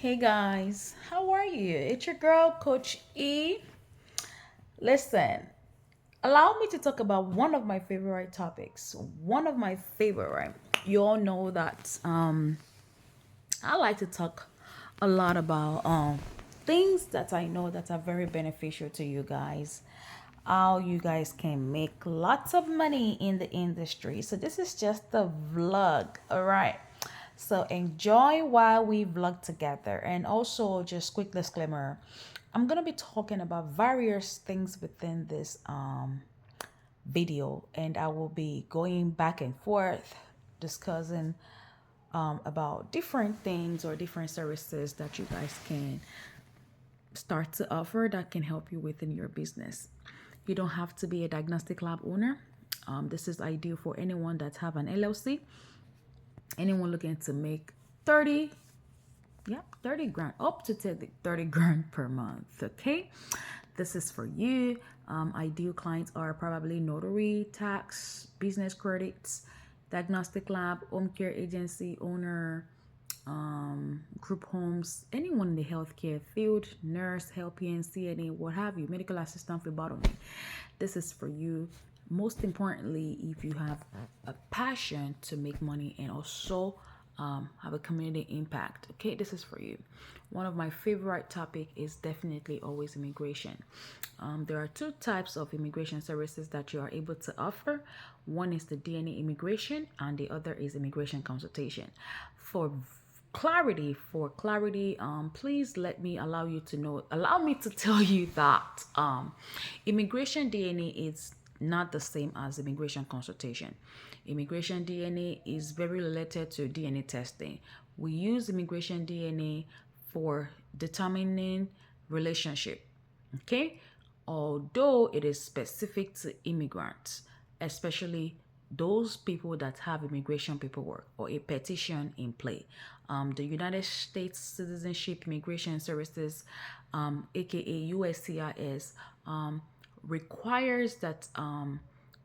Hey guys, how are you? It's your girl, Coach E. Listen, allow me to talk about one of my favorite topics. One of my favorite, right? You all know that I like to talk a lot about things that I know that are very beneficial to you guys. How you guys can make lots of money in the industry. So this is just a vlog, all right? So enjoy while we vlog together. And also just quick disclaimer, I'm going to be talking about various things within this video, and I will be going back and forth discussing about different things or different services that you guys can start to offer that can help you within your business. You don't have to be a diagnostic lab owner. This is ideal for anyone that have an LLC, anyone looking to make 30, yeah, 30 grand, up to 30 grand per month. Okay, this is for you. Ideal clients are probably notary, tax, business credits, diagnostic lab, home care agency owner, group homes, anyone in the healthcare field, nurse, helping, CNA, what have you, medical assistant, phlebotomy. This is for you. Most importantly, if you have a passion to make money and also have a community impact, okay, this is for you. One of my favorite topic is definitely always immigration. There are two types of immigration services that you are able to offer. One is the DNA immigration, and the other is immigration consultation. For clarity, please let me allow me to tell you that immigration DNA is not the same as immigration consultation. Immigration DNA is very related to DNA testing. We use immigration DNA for determining relationship, okay? Although it is specific to immigrants, especially those people that have immigration paperwork or a petition in play. The United States Citizenship Immigration Services, aka USCIS, requires that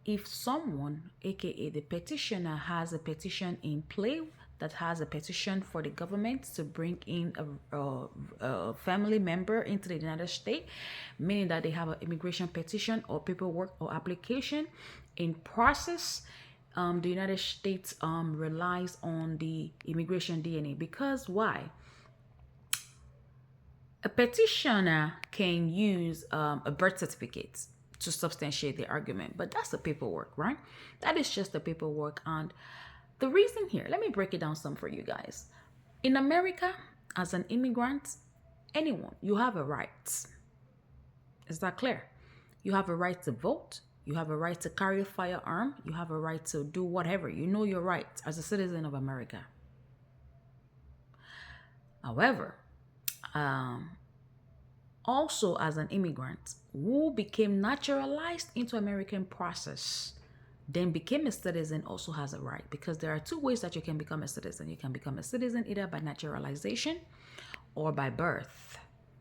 if someone, aka the petitioner, has a petition in play, that has a petition for the government to bring in a family member into the United States, meaning that they have an immigration petition or paperwork or application in process, the United States relies on the immigration DNA. Because why? A petitioner can use a birth certificate to substantiate the argument, but that's the paperwork, right? That is just the paperwork. And the reason here, let me break it down some for you guys. In America, as an immigrant, anyone, you have a right. Is that clear? You have a right to vote. You have a right to carry a firearm. You have a right to do whatever. You know your rights as a citizen of America. However, also as an immigrant who became naturalized into American process, then became a citizen, also has a right, because there are two ways that you can become a citizen. You can become a citizen either by naturalization or by birth.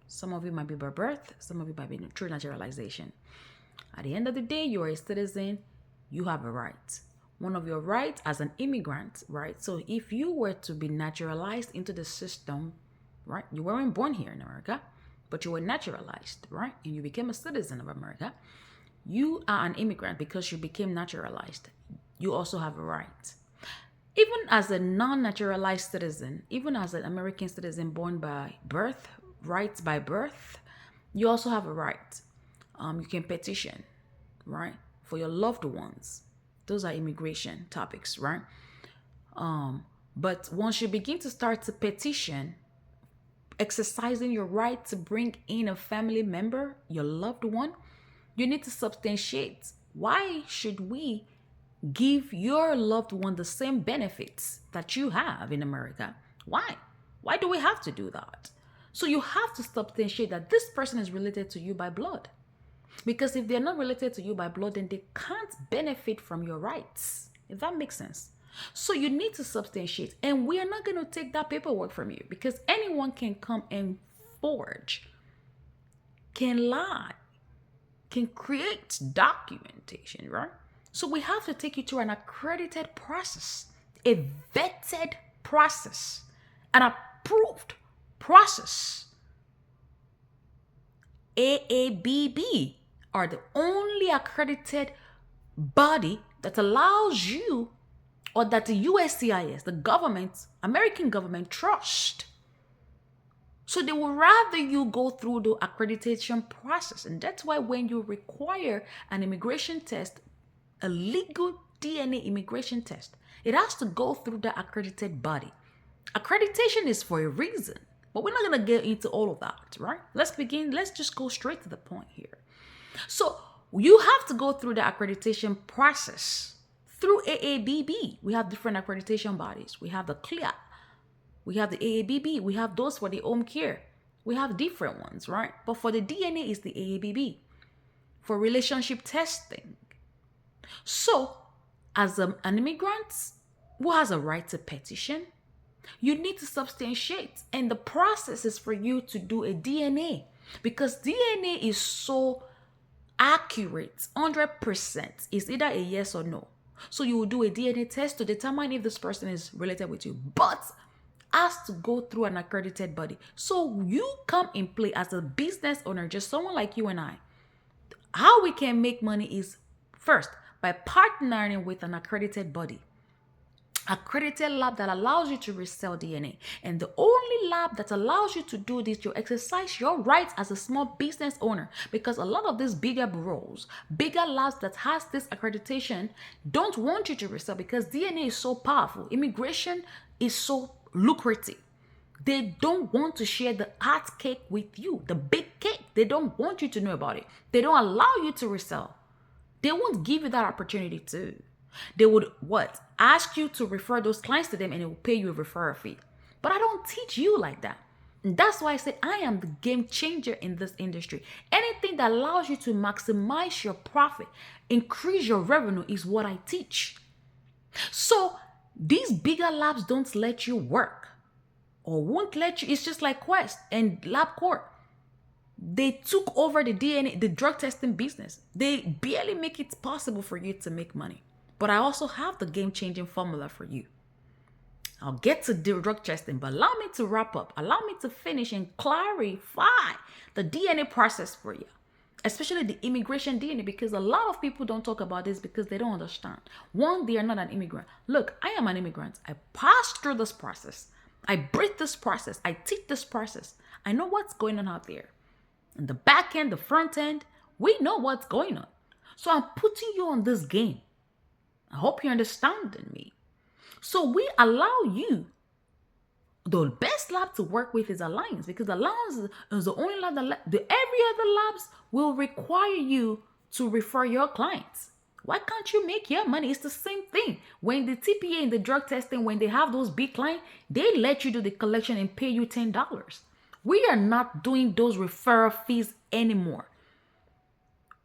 Some of you might be by birth, some of you might be through naturalization. At the end of the day, you are a citizen, you have a right. One of your rights as an immigrant, right? So if you were to be naturalized into the system, right? You weren't born here in America, but you were naturalized, right? And you became a citizen of America. You are an immigrant because you became naturalized. You also have a right. Even as a non-naturalized citizen, even as an American citizen born by birth, rights by birth, you also have a right. You can petition, right, for your loved ones. Those are immigration topics, right? But once you begin to start to petition, exercising your right to bring in a family member, your loved one, you need to substantiate. Why should we give your loved one the same benefits that you have in America? Why? Why do we have to do that? So you have to substantiate that this person is related to you by blood. Because if they're not related to you by blood, then they can't benefit from your rights. If that makes sense. So you need to substantiate. And we are not going to take that paperwork from you, because anyone can come and forge, can lie, can create documentation, right? So we have to take you through an accredited process, a vetted process, an approved process. AABB are the only accredited body that allows you, or that the USCIS, the government, American government, trust. So they would rather you go through the accreditation process. And that's why when you require an immigration test, a legal DNA immigration test, it has to go through the accredited body. Accreditation is for a reason, but we're not going to get into all of that, right? Let's just go straight to the point here. So you have to go through the accreditation process through AABB. We have different accreditation bodies. We have the CLIA. We have the AABB. We have those for the home care. We have different ones, right? But for the DNA, it's the AABB. For relationship testing. So, as an immigrant who has a right to petition, you need to substantiate. And the process is for you to do a DNA. Because DNA is so accurate, 100%. It's either a yes or no. So you will do a DNA test to determine if this person is related with you. But has to go through an accredited body. So you come in play as a business owner, just someone like you and I. How we can make money is first by partnering with an accredited body. Accredited lab that allows you to resell DNA. And the only lab that allows you to do this, you exercise your rights as a small business owner. Because a lot of these bigger bureaus, bigger labs that has this accreditation don't want you to resell because DNA is so powerful. Immigration is so lucrative. They don't want to share the hot cake with you, the big cake. They don't want you to know about it. They don't allow you to resell. They won't give you that opportunity to. They would ask you to refer those clients to them, and it will pay you a referral fee. But I don't teach you like that. And that's why I say I am the game changer in this industry. Anything that allows you to maximize your profit, increase your revenue is what I teach. So these bigger labs don't let you work or won't let you. It's just like Quest and LabCorp. They took over the DNA, the drug testing business. They barely make it possible for you to make money. But I also have the game-changing formula for you. I'll get to the drug testing, but allow me to wrap up. Allow me to finish and clarify the DNA process for you. Especially the immigration DNA, because a lot of people don't talk about this because they don't understand. One, they are not an immigrant. Look, I am an immigrant. I passed through this process. I breathe this process. I teach this process. I know what's going on out there. In the back end, the front end, we know what's going on. So I'm putting you on this game. I hope you're understanding me. So we allow you. The best lab to work with is Alliance, because Alliance is the only lab that every other labs will require you to refer your clients. Why can't you make your money? It's the same thing. When the TPA and the drug testing, when they have those big clients, they let you do the collection and pay you $10. We are not doing those referral fees anymore.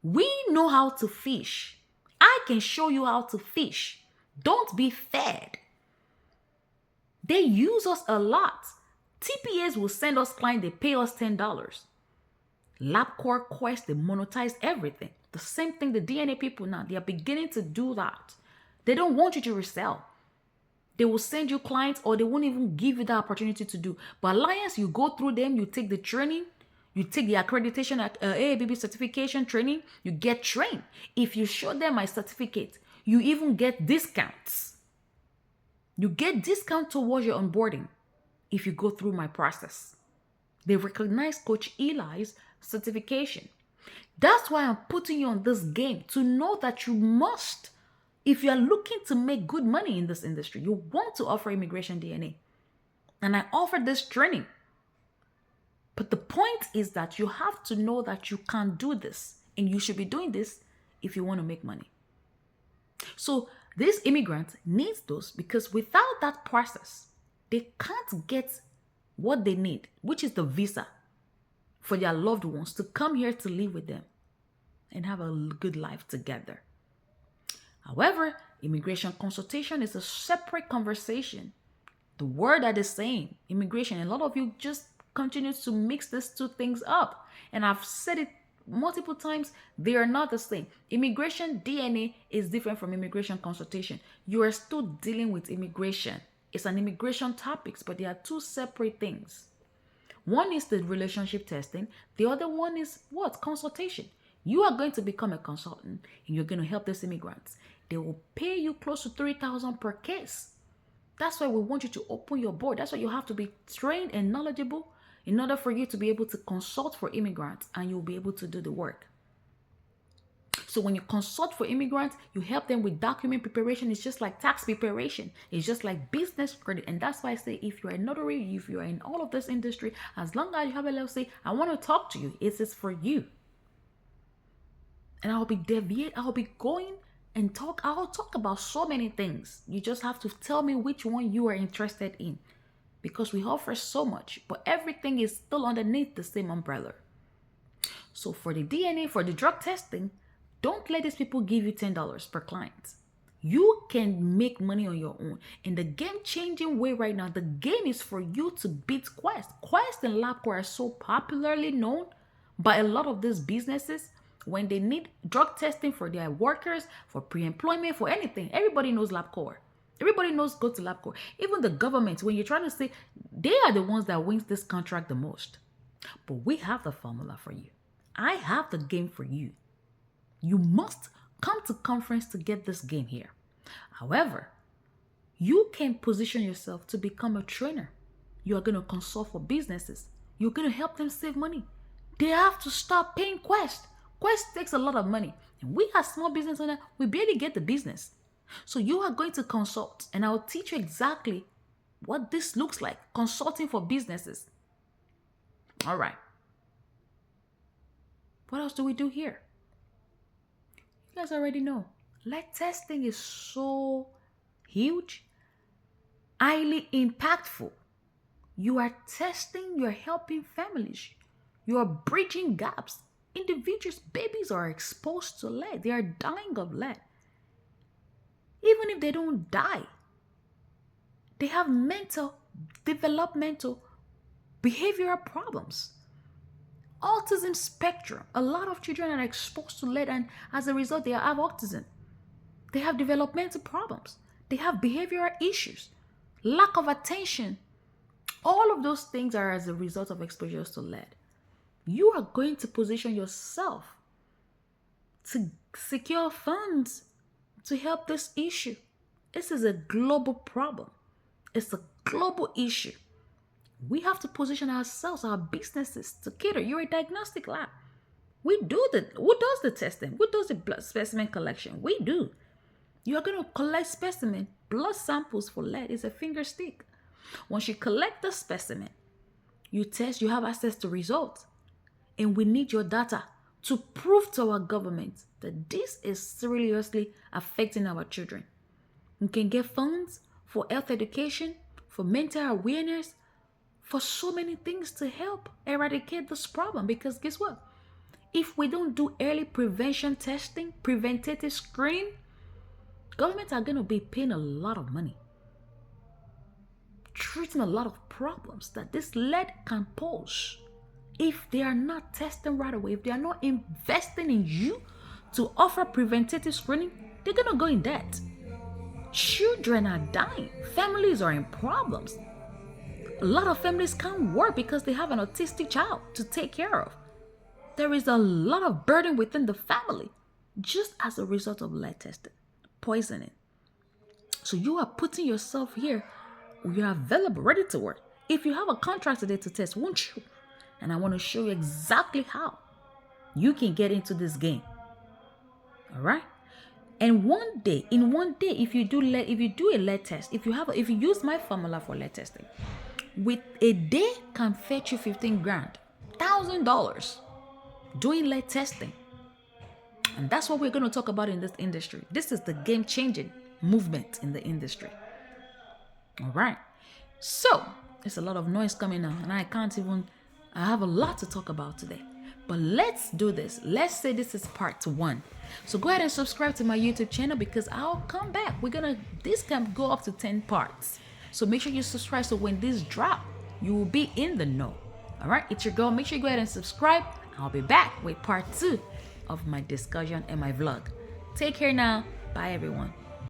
We know how to fish. I can show you how to fish. Don't be fed. They use us a lot. TPAs will send us clients, they pay us $10. LabCorp, Quest, they monetize everything. The same thing the DNA people now, they are beginning to do that. They don't want you to resell. They will send you clients, or they won't even give you the opportunity to do. But Alliance, you go through them, you take the training, you take the accreditation, AABB certification training, you get trained. If you show them my certificate, you even get discounts. You get discount towards your onboarding if you go through my process. They recognize Coach Eli's certification. That's why I'm putting you on this game, to know that you must, if you're looking to make good money in this industry, you want to offer immigration DNA. And I offer this training. But the point is that you have to know that you can do this, and you should be doing this if you want to make money. So this immigrant needs those, because without that process, they can't get what they need, which is the visa for their loved ones to come here to live with them and have a good life together. However, immigration consultation is a separate conversation. The word that is saying, immigration, a lot of you just continue to mix these two things up. And I've said it multiple times, they are not the same. Immigration DNA is different from immigration consultation. You are still dealing with immigration. It's an immigration topics, but they are two separate things. One is the relationship testing. The other one is what? Consultation. You are going to become a consultant and you're going to help these immigrants. They will pay you close to $3,000 per case. That's why we want you to open your board. That's why you have to be trained and knowledgeable in order for you to be able to consult for immigrants, and you'll be able to do the work. So when you consult for immigrants, you help them with document preparation. It's just like tax preparation. It's just like business credit. And that's why I say, if you're a notary, if you're in all of this industry, as long as you have a LLC, I want to talk to you. It is for you. And I'll be going and I'll talk about so many things. You just have to tell me which one you are interested in, because we offer so much, but everything is still underneath the same umbrella. So for the DNA, for the drug testing, don't let these people give you $10 per client. You can make money on your own. In the game-changing way right now, the game is for you to beat Quest. Quest and LabCorp are so popularly known by a lot of these businesses. When they need drug testing for their workers, for pre-employment, for anything, everybody knows LabCorp. Everybody knows go to LabCorp. Even the government, when you're trying to say, they are the ones that wins this contract the most. But we have the formula for you. I have the game for you. You must come to conference to get this game here. However, you can position yourself to become a trainer. You are going to consult for businesses. You're going to help them save money. They have to stop paying Quest. Quest takes a lot of money. And we as small business owners, we barely get the business. So you are going to consult, and I'll teach you exactly what this looks like, consulting for businesses. All right. What else do we do here? You guys already know. Lead testing is so huge, highly impactful. You are testing, you're helping families. You are bridging gaps. Individuals, babies are exposed to lead. They are dying of lead. Even if they don't die, they have mental, developmental, behavioral problems. Autism spectrum. A lot of children are exposed to lead, and as a result, they have autism. They have developmental problems. They have behavioral issues, lack of attention. All of those things are as a result of exposure to lead. You are going to position yourself to secure funds to help this issue. This is a global problem. It's a global issue. We have to position ourselves, our businesses, to cater. You're a diagnostic lab. Who does the testing? Who does the blood specimen collection? We do. You're going to collect specimen, blood samples for lead. It's a finger stick. Once you collect the specimen, you test, you have access to results. And we need your data to prove to our government that this is seriously affecting our children. You can get funds for health education, for mental awareness, for so many things to help eradicate this problem. Because guess what? If we don't do early prevention testing, preventative screening, governments are going to be paying a lot of money, treating a lot of problems that this lead can pose. If they are not testing right away, if they are not investing in you to offer preventative screening, they're going to go in debt. Children are dying. Families are in problems. A lot of families can't work because they have an autistic child to take care of. There is a lot of burden within the family just as a result of lead testing, poisoning. So you are putting yourself here. You are available, ready to work. If you have a contract today to test, won't you? And I want to show you exactly how you can get into this game. All right. And in one day, if you do a lead test, if you use my formula for lead testing, with a day can fetch you $15,000, $1,000 doing lead testing. And that's what we're going to talk about in this industry. This is the game-changing movement in the industry. All right. So there's a lot of noise coming now, and I have a lot to talk about today. But let's do this. Let's say this is part 1. So go ahead and subscribe to my YouTube channel, because I'll come back. This can go up to 10 parts. So make sure you subscribe, so when this drop, you will be in the know. All right, it's your girl. Make sure you go ahead and subscribe. I'll be back with part 2 of my discussion and my vlog. Take care now. Bye, everyone.